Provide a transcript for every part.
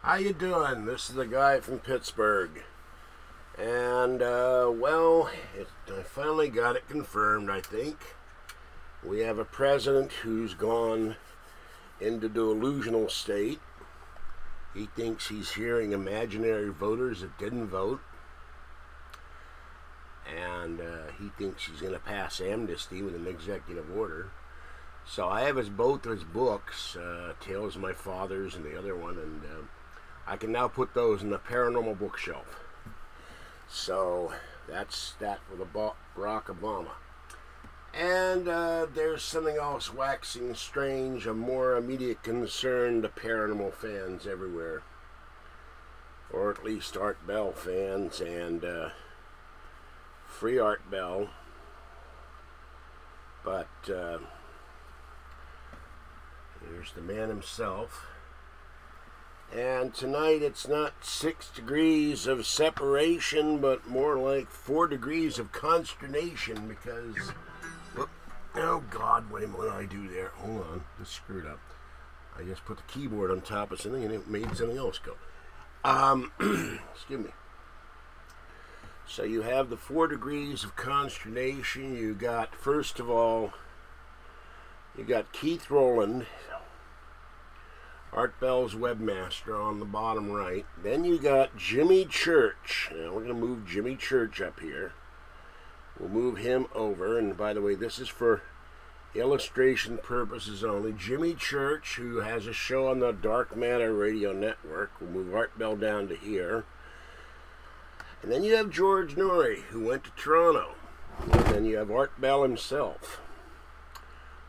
How you doing? This is the guy from Pittsburgh. And, well, I finally got it confirmed, I think. We have a president who's gone into delusional state. He thinks he's hearing imaginary voters that didn't vote. And he thinks he's going to pass amnesty with an executive order. So I have both his books, Tales of My Fathers and the other one, and I can now put those in the paranormal bookshelf. So that's that with Barack Obama. And there's something else waxing strange, a more immediate concern to paranormal fans everywhere. Or at least Art Bell fans and free Art Bell. But there's the man himself. And tonight it's not 6 degrees of separation, but more like 4 degrees of consternation because, oh God, what did I do there? Hold on, this screwed up. I just put the keyboard on top of something and it made something else go. Excuse me. So you have the 4 degrees of consternation. You got, first of all, you got Keith Rowland, Art Bell's webmaster, on the bottom right. Then you got Jimmy Church. Now we're going to move Jimmy Church up here. We'll move him over. And by the way, this is for illustration purposes only. Jimmy Church, who has a show on the Dark Matter Radio Network. We'll move Art Bell down to here. And then you have George Noory, who went to Toronto. And then you have Art Bell himself.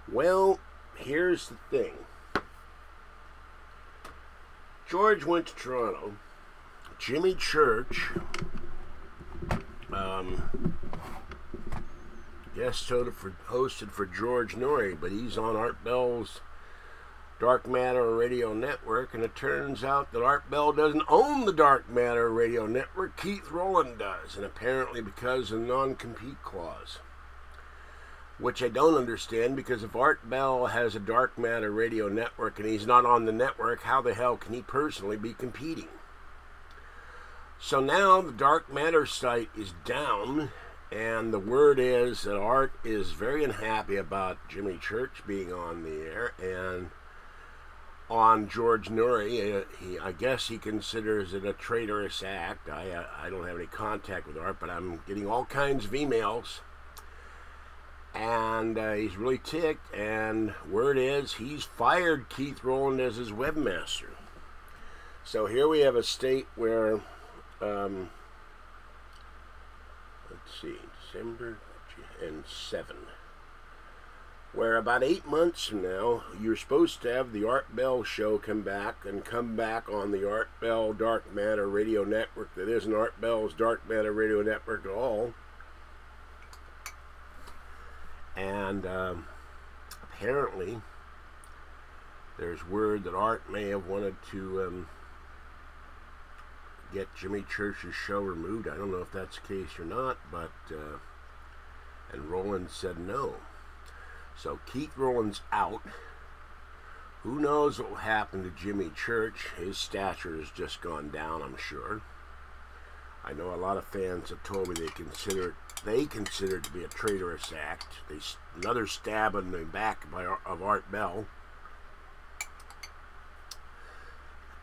Well, here's the thing. George went to Toronto. Jimmy Church guest hosted for George Noory, but he's on Art Bell's Dark Matter Radio Network, and it turns out that Art Bell doesn't own the Dark Matter Radio Network. Keith Rowland does, and apparently because of the non-compete clause. Which I don't understand, because if Art Bell has a Dark Matter Radio Network and he's not on the network, how the hell can he personally be competing? So now the Dark Matter site is down, and the word is that Art is very unhappy about Jimmy Church being on the air, and on George Noory, I guess he considers it a traitorous act. I don't have any contact with Art, but I'm getting all kinds of emails. And he's really ticked, and word is he's fired Keith Rowland as his webmaster. So here we have a state where, let's see, December and 7, where about 8 months from now, you're supposed to have the Art Bell show come back on the Art Bell Dark Matter Radio Network that isn't Art Bell's Dark Matter Radio Network at all. And apparently, there's word that Art may have wanted to get Jimmy Church's show removed. I don't know if that's the case or not, but and Rowland said no. So Keith Rowland's out. Who knows what will happen to Jimmy Church? His stature has just gone down, I'm sure. I know a lot of fans have told me they consider it to be a traitorous act. Another stab in the back of Art Bell.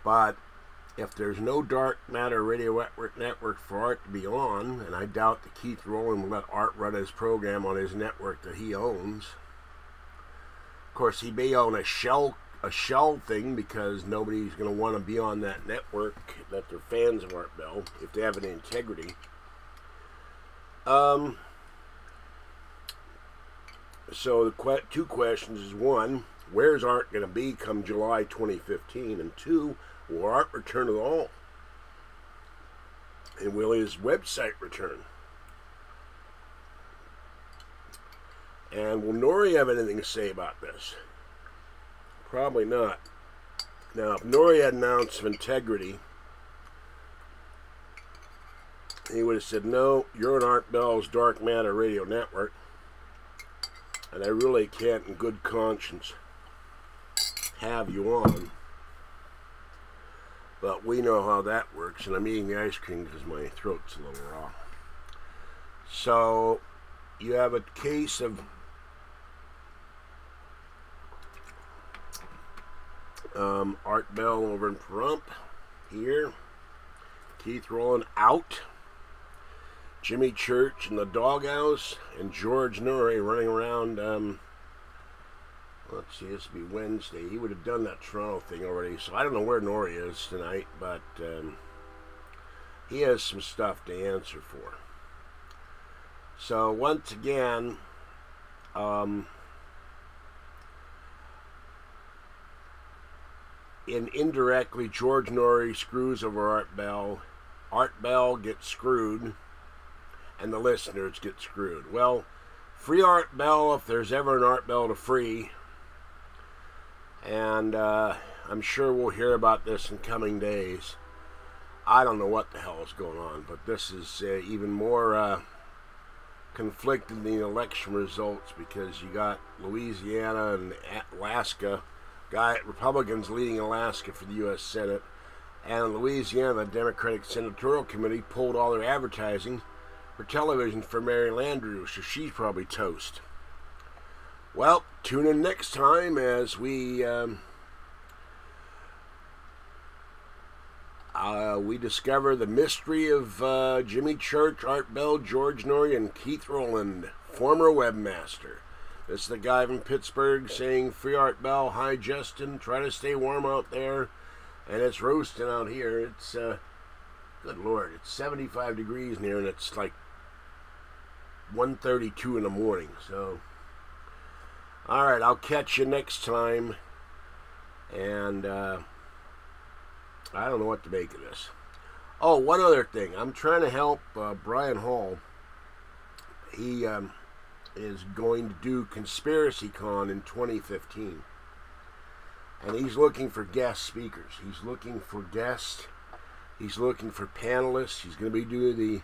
But if there's no Dark Matter Radio Network for Art to be on, and I doubt that Keith Rowland will let Art run his program on his network that he owns. Of course, he may own a shell thing, because nobody's going to want to be on that network that they're fans of Art Bell if they have any integrity. So the two questions is, one, where's Art going to be come July 2015? And two, will Art return at all? And will his website return? And will Noory have anything to say about this? Probably not. Now, if Noory had an ounce of integrity, he would have said, no, you're on Art Bell's Dark Matter Radio Network, and I really can't in good conscience have you on. But we know how that works, and I'm eating the ice cream because my throat's a little raw. So, you have a case of Art Bell over in Pahrump here. Keith Rowland out. Jimmy Church in the doghouse, and George Noory running around. Let's see, this will be Wednesday. He would have done that Toronto thing already, so I don't know where Noory is tonight, but he has some stuff to answer for. So once again, indirectly, George Noory screws over Art Bell. Art Bell gets screwed, and the listeners get screwed. Well, free Art Bell if there's ever an Art Bell to free. And I'm sure we'll hear about this in coming days. I don't know what the hell is going on, but this is even more conflicted than the election results, because you got Louisiana and Alaska, Republicans leading Alaska for the U.S. Senate, and Louisiana, the Democratic Senatorial Committee pulled all their advertising for television for Mary Landrieu, so she's probably toast. Well, tune in next time as we discover the mystery of Jimmy Church, Art Bell, George Noory, and Keith Rowland, former webmaster. This is the guy from Pittsburgh saying, free Art Bell, hi Justin, try to stay warm out there, and it's roasting out here. It's, good Lord, it's 75 degrees in here, and it's like 1:32 in the morning, so... Alright, I'll catch you next time, and I don't know what to make of this. Oh, one other thing. I'm trying to help Brian Hall. He is going to do Conspiracy Con in 2015, and he's looking for guest speakers. He's looking for guests. He's looking for panelists. He's going to be doing the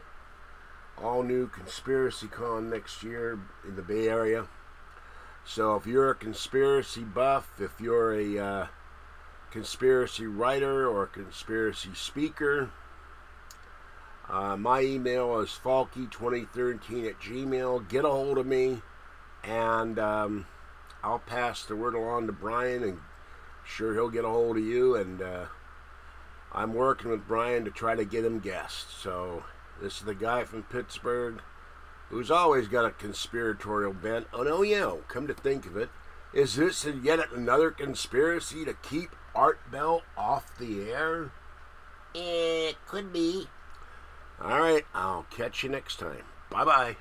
all-new Conspiracy Con next year in the Bay Area. So if you're a conspiracy buff, if you're a conspiracy writer or a conspiracy speaker, my email is falky2013@gmail. Get a hold of me, and I'll pass the word along to Brian, and sure he'll get a hold of you. And I'm working with Brian to try to get him guests. So this is the guy from Pittsburgh who's always got a conspiratorial bent. Oh, no, yeah, come to think of it, is this yet another conspiracy to keep Art Bell off the air? It could be. All right, I'll catch you next time. Bye-bye.